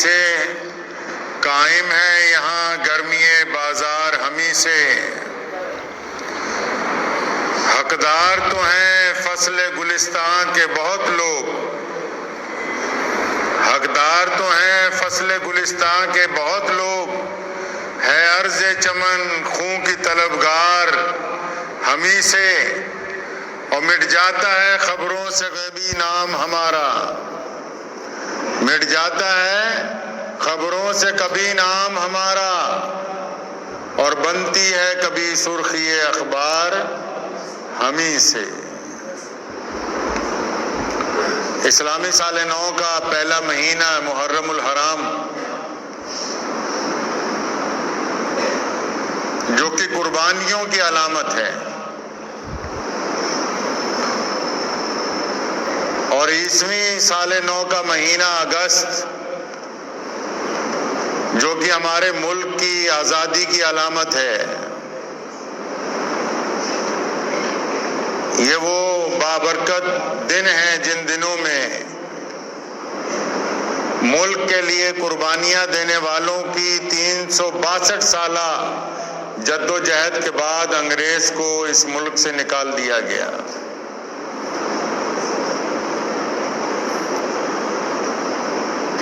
سے قائم ہے یہاں گرمی بازار ہمیں سے، حقدار تو ہیں فصل گلستان کے بہت لوگ، حقدار تو ہیں فصل گلستان کے بہت لوگ، ہے عرض چمن خون کی طلبگار ہمیں سے، اور مٹ جاتا ہے خبروں سے غیبی نام ہمارا، مٹ جاتا ہے خبروں سے کبھی نام ہمارا، اور بنتی ہے کبھی سرخی اخبار ہمیں سے۔ اسلامی سال نو کا پہلا مہینہ محرم الحرام، جو کہ قربانیوں کی علامت ہے، اور 20ویں سال نو کا مہینہ اگست، جو کہ ہمارے ملک کی آزادی کی علامت ہے۔ یہ وہ بابرکت دن ہیں جن دنوں میں ملک کے لیے قربانیاں دینے والوں کی 362 سالہ جد و جہد کے بعد انگریز کو اس ملک سے نکال دیا گیا۔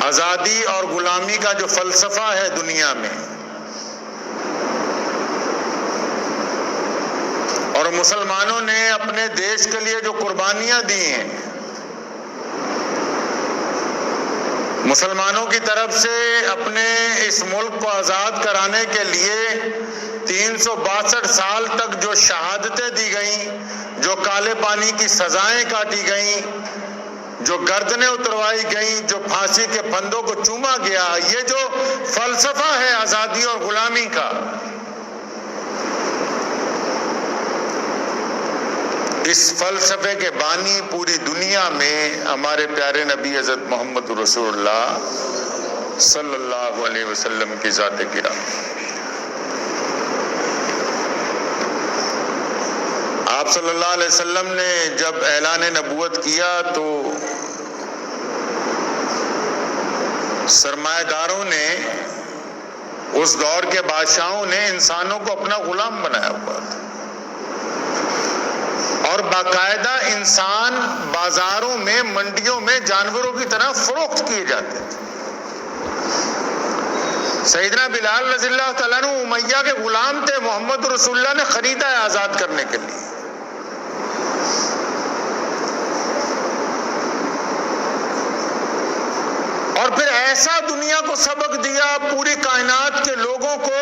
آزادی اور غلامی کا جو فلسفہ ہے دنیا میں، اور مسلمانوں نے اپنے دیش کے لیے جو قربانیاں دی ہیں، مسلمانوں کی طرف سے اپنے اس ملک کو آزاد کرانے کے لیے 362 سال تک جو شہادتیں دی گئیں، جو کالے پانی کی سزائیں کاٹی گئیں، جو گردنیں اتروائی گئیں، جو پھانسی کے پھندوں کو چوما گیا، یہ جو فلسفہ ہے آزادی اور غلامی کا، اس فلسفے کے بانی پوری دنیا میں ہمارے پیارے نبی حضرت محمد رسول اللہ صلی اللہ علیہ وسلم کی ذات گرامی۔ آپ صلی اللہ علیہ وسلم نے جب اعلان نبوت کیا تو سرمایہ داروں نے، اس دور کے بادشاہوں نے انسانوں کو اپنا غلام بنایا ہوا تھا، اور باقاعدہ انسان بازاروں میں، منڈیوں میں جانوروں کی طرح فروخت کیے جاتے تھے۔ سیدنا بلال رضی اللہ تعالیٰ عنہ امیہ کے غلام تھے، محمد رسول اللہ نے خریدا ہے آزاد کرنے کے لیے۔ اور پھر ایسا دنیا کو سبق دیا، پوری کائنات کے لوگوں کو،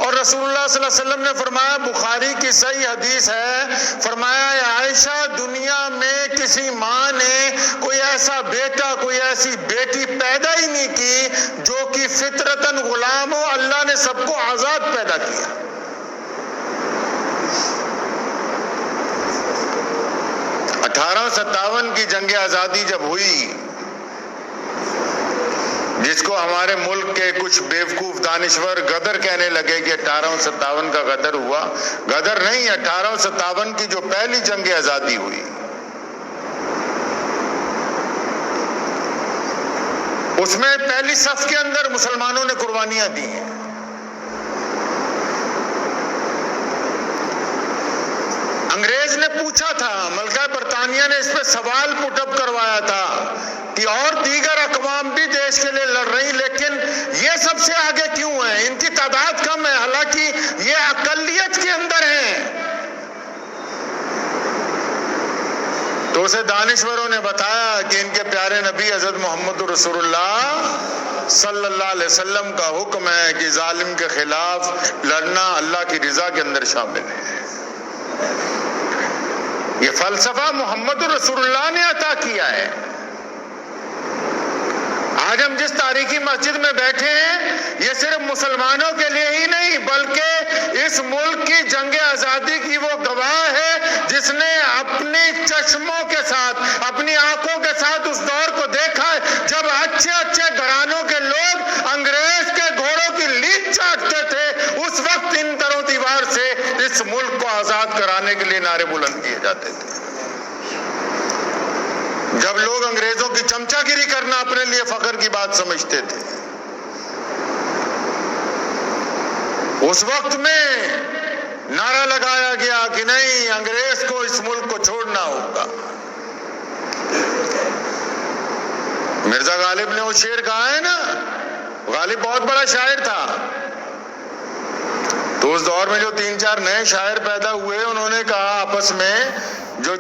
اور رسول اللہ صلی اللہ علیہ وسلم نے فرمایا، بخاری کی صحیح حدیث ہے، فرمایا اے عائشہ، دنیا میں کسی ماں نے کوئی ایسا بیٹا، کوئی ایسی بیٹی پیدا ہی نہیں کی جو کہ فطرتاً غلام ہو، اللہ نے سب کو آزاد پیدا کیا۔ 1857 کی جنگ آزادی جب ہوئی، جس کو ہمارے ملک کے کچھ بیوقوف دانشور غدر کہنے لگے کہ 1857 کا غدر ہوا، غدر نہیں، 1857 کی جو پہلی جنگ آزادی ہوئی، اس میں پہلی صف کے اندر مسلمانوں نے قربانیاں دی ہیں۔ انگریز نے پوچھا تھا، ملکہ برطانیہ نے اس پہ سوال پٹ اپ کروایا تھا کہ اور دیگر اقوام بھی دیش کے لیے لڑ رہی، لیکن یہ سب سے آگے کیوں ہیں؟ ان کی تعداد کم ہے، حالانکہ یہ اقلیت کے اندر ہیں۔ تو اسے دانشوروں نے بتایا کہ ان کے پیارے نبی حضرت محمد رسول اللہ صلی اللہ علیہ وسلم کا حکم ہے کہ ظالم کے خلاف لڑنا اللہ کی رضا کے اندر شامل ہے۔ یہ فلسفہ محمد رسول اللہ نے عطا کیا ہے۔ آج ہم جس تاریخی مسجد میں بیٹھے ہیں، یہ صرف مسلمانوں کے لیے ہی نہیں بلکہ اس ملک کی جنگ آزادی کی وہ گواہ ہے جس نے اپنے چشموں کے ساتھ، اپنی آنکھوں کے ساتھ اس دور کو دیکھا ہے جب اچھے اچھے گھرانوں کے لوگ انگریز کے گھوڑوں کی لینچ چاٹتے تھے۔ اس وقت ان دروں دیوار سے اس ملک کو آزاد کرانے کے لیے نعرے بلند کیے جاتے تھے۔ جب لوگ انگریزوں کی چمچا گیری کرنا اپنے لیے فخر کی بات سمجھتے تھے، اس وقت میں نعرہ لگایا گیا کہ نہیں، انگریز کو اس ملک کو چھوڑنا ہوگا۔ مرزا غالب نے وہ شعر کہا ہے نا، غالب بہت بڑا شاعر تھا، تو اس دور میں جو 3-4 نئے شاعر پیدا ہوئے، انہوں نے کہا آپس میں، جو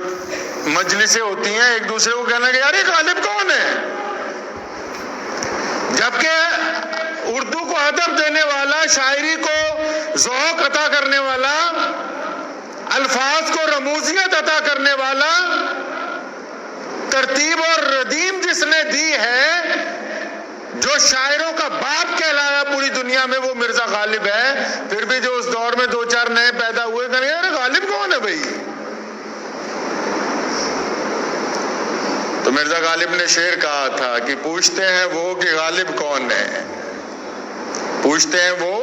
مجلسیں ہوتی ہیں، ایک دوسرے کو کہنا کہ یار یہ غالب کون ہے؟ جبکہ اردو کو ادب دینے والا، شاعری کو ذوق عطا کرنے والا، الفاظ کو رموزیت عطا کرنے والا، ترتیب اور ردیم جس نے دی ہے، جو شاعروں کا باپ کہلایا پوری دنیا میں، وہ مرزا غالب ہے۔ پھر بھی جو اس دور میں 2-4 نئے پیدا ہوئے، کہنے یار غالب کون ہے بھائی؟ تو مرزا غالب نے شعر کہا تھا کہ پوچھتے ہیں وہ کہ غالب کون ہے، پوچھتے ہیں وہ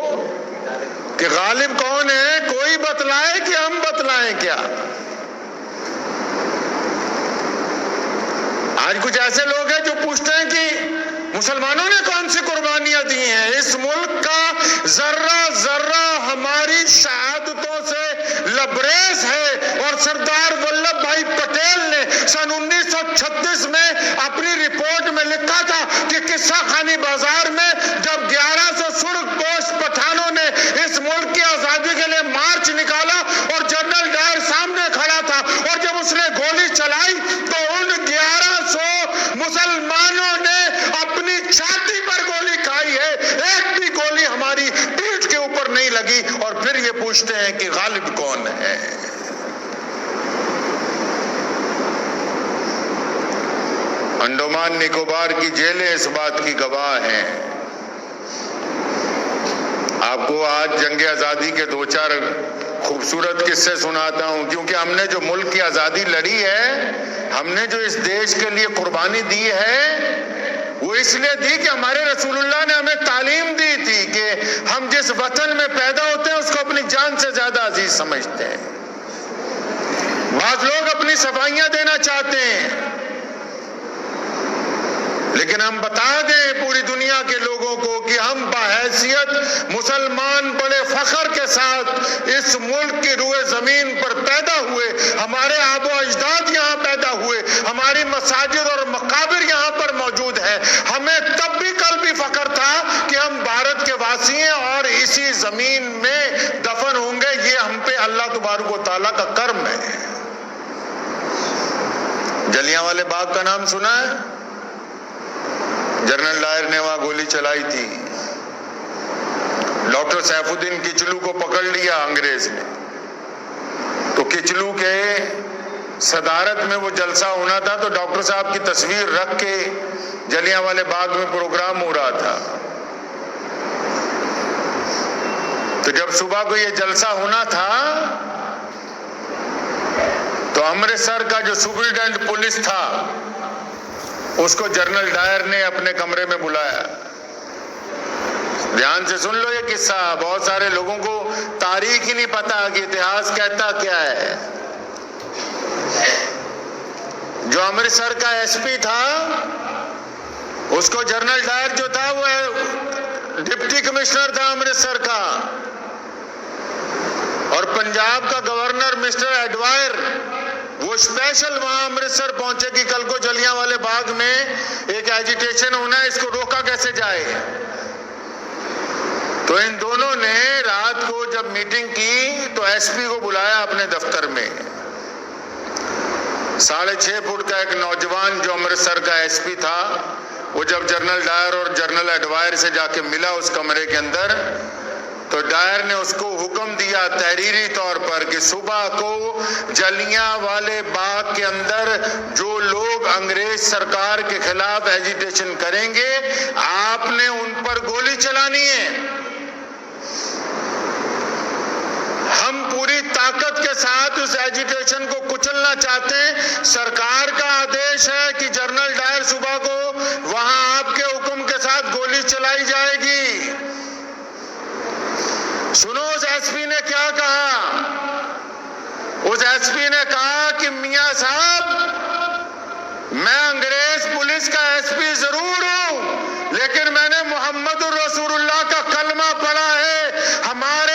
کہ غالب کون ہے، کوئی بتلائے کہ ہم بتلائیں کیا؟ آج کچھ ایسے لوگ ہیں جو پوچھتے ہیں کہ مسلمانوں نے کون سی قربانیاں دی ہیں؟ اس ملک کا ذرہ ذرہ ہماری شہادتوں سے لبریز ہے، اور سردار ولبھ بھائی پٹیل نے سن 1936 میں اپنی رپورٹ میں لکھا تھا کہ قصہ خانی بازار میں جب 1100 سرخ پوش پٹھانوں نے اس ملک کی آزادی کے لیے مارچ نکالا اور جنرل ڈائر سامنے کھڑا تھا، اور جب اس نے گولی چلائی تو ان 1100 مسلمانوں نے اپنی چھاتی پر گولی کھائی ہے، ایک بھی گولی ہماری پیٹھ کے اوپر نہیں لگی، اور پھر یہ پوچھتے ہیں کہ غالب کون ہے؟ انڈمان نکوبار کی جیلیں اس بات کی گواہ ہیں۔ آپ کو آج جنگ آزادی کے 2-4 خوبصورت قصے سناتا ہوں، کیونکہ ہم نے جو ملک کی آزادی لڑی ہے، ہم نے جو اس دیش کے لیے قربانی دی ہے، وہ اس لیے دی کہ ہمارے رسول اللہ نے ہمیں تعلیم دی تھی کہ ہم جس وطن میں پیدا ہوتے ہیں اس کو اپنی جان سے زیادہ عزیز سمجھتے ہیں۔ بعض لوگ اپنی صفائیاں دینا چاہتے ہیں، لیکن ہم بتا دیں پوری دنیا کے لوگوں کو کہ ہم بحیثیت مسلمان بڑے فخر کے ساتھ اس ملک کی روئے زمین پر پیدا ہوئے، ہمارے آب و اجداد یہاں پیدا ہوئے، ہماری مساجد اور مقابر یہاں پر موجود ہے۔ ہمیں تب بھی کل بھی فخر تھا کہ ہم بھارت کے واسی ہیں اور اسی زمین میں دفن ہوں گے، یہ ہم پہ اللہ تبارک و تعالیٰ کا کرم ہے۔ جلیانوالے باغ کا نام سنا ہے؟ جنرل ڈائر نے وہاں گولی چلائی تھی، ڈاکٹر سیف الدین کچلو کو پکڑ لیا انگریز نے، تو کچلو کے صدارت میں وہ جلسہ ہونا تھا، تو ڈاکٹر صاحب کی تصویر رکھ کے جلیانوالے باغ میں پروگرام ہو رہا تھا۔ تو جب صبح کو یہ جلسہ ہونا تھا تو امرتسر کا جو سپرنٹینڈنٹ پولیس تھا اس کو جنرل ڈائر نے اپنے کمرے میں بلایا۔ دھیان سے سن لو یہ قصہ، بہت سارے لوگوں کو تاریخ ہی نہیں پتا کہ اتہاس کہتا کیا ہے۔ جو امرتسر کا ایس پی تھا اس کو جنرل ڈائر جو تھا وہ ڈپٹی کمشنر تھا امرتسر کا، اور پنجاب کا گورنر مسٹر ایڈوائر وہ اسپیشل وہاں امرتسر پہنچے کہ کل کو جلیانوالے باغ میں ایک ایجیٹیشن ہونا ہے، اس کو روکا کیسے جائے۔ تو ان دونوں نے رات کو جب میٹنگ کی تو ایس پی کو بلایا اپنے دفتر میں۔ 6.5 فٹ کا ایک نوجوان جو امرتسر کا ایس پی تھا، وہ جب جنرل ڈائر اور جنرل ایڈوائر سے جا کے ملا اس کمرے کے اندر، تو ڈائر نے اس کو حکم دیا تحریری طور پر کہ صبح کو جلیانوالے باغ کے اندر جو لوگ انگریز سرکار کے خلاف ایجیٹیشن کریں گے آپ نے ان پر گولی چلانی ہے۔ ہم پوری طاقت کے ساتھ اس ایجیٹیشن کو کچلنا چاہتے ہیں۔ سرکار کا آدیش ہے کہ جنرل ڈائر صبح کو وہاں آپ کے حکم کے ساتھ گولی چلائی جائے گی۔ سنو اس ایس پی نے کیا کہا۔ اس ایس پی نے کہا کہ میاں صاحب میں انگریز پولیس کا ایس پی ضرور ہوں، لیکن میں نے محمد الرسول اللہ کا کلمہ پڑھا ہے، ہمارے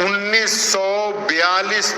1942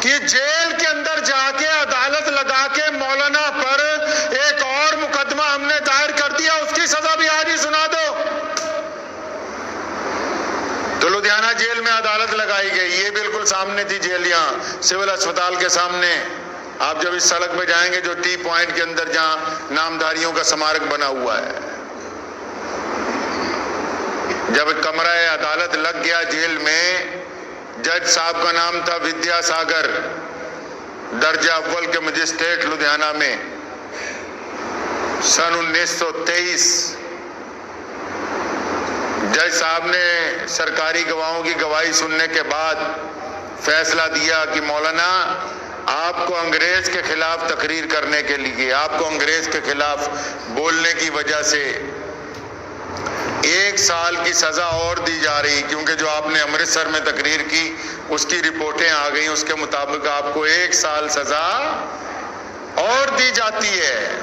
کہ جیل کے اندر جا کے عدالت لگا کے مولانا پر ایک اور مقدمہ ہم نے دائر کر دیا، اس کی سزا بھی آج ہی سنا دو۔ تو لدھیانہ جیل میں عدالت لگائی گئی، یہ بالکل سامنے تھی جیل، یہاں سول اسپتال کے سامنے۔ آپ جب اس سڑک پہ جائیں گے جو ٹی پوائنٹ کے اندر جہاں نامداریوں کا سمارک بنا ہوا ہے، جب کمرہ عدالت لگ گیا جیل میں، جج صاحب کا نام تھا ودیا ساگر، درجہ اول کے مجسٹریٹ لدھیانہ میں، سن 1923۔ جج صاحب نے سرکاری گواہوں کی گواہی سننے کے بعد فیصلہ دیا کہ مولانا آپ کو انگریز کے خلاف تقریر کرنے کے لیے، آپ کو انگریز کے خلاف بولنے کی وجہ سے 1 سال کی سزا اور دی جا رہی، کیونکہ جو آپ نے امرتسر میں تقریر کی اس کی رپورٹیں آ گئیں، اس کے مطابق آپ کو 1 سال سزا اور دی جاتی ہے۔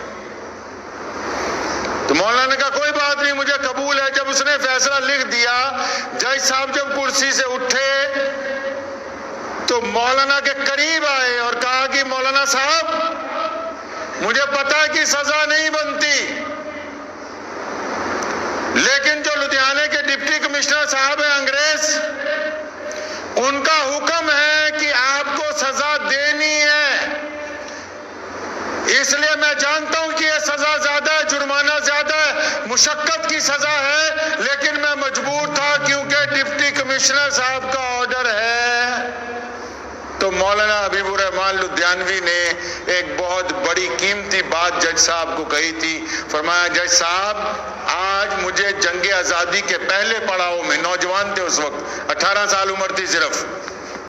تو مولانا نے کہا کوئی بات نہیں، مجھے قبول ہے۔ جب اس نے فیصلہ لکھ دیا، جج صاحب جب کرسی سے اٹھے تو مولانا کے قریب آئے اور کہا کہ مولانا صاحب مجھے پتا ہے کہ سزا نہیں بنتی، لیکن جو لدھیانے کے ڈپٹی کمشنر صاحب ہیں انگریز، ان کا حکم ہے کہ آپ کو سزا دینی ہے، اس لیے میں جانتا ہوں کہ یہ سزا زیادہ ہے، جرمانہ زیادہ ہے، مشقت کی سزا ہے، لیکن میں مجبور تھا کیونکہ ڈپٹی کمشنر صاحب کا آرڈر ہے۔ تو مولانا حبیب الرحمن لدھیانوی نے ایک بہت بڑی قیمتی بات جج صاحب کو کہی تھی، فرمایا جج صاحب آج مجھے جنگ آزادی کے پہلے پڑاؤ میں، نوجوان تھے اس وقت، 18 سال عمر تھی صرف،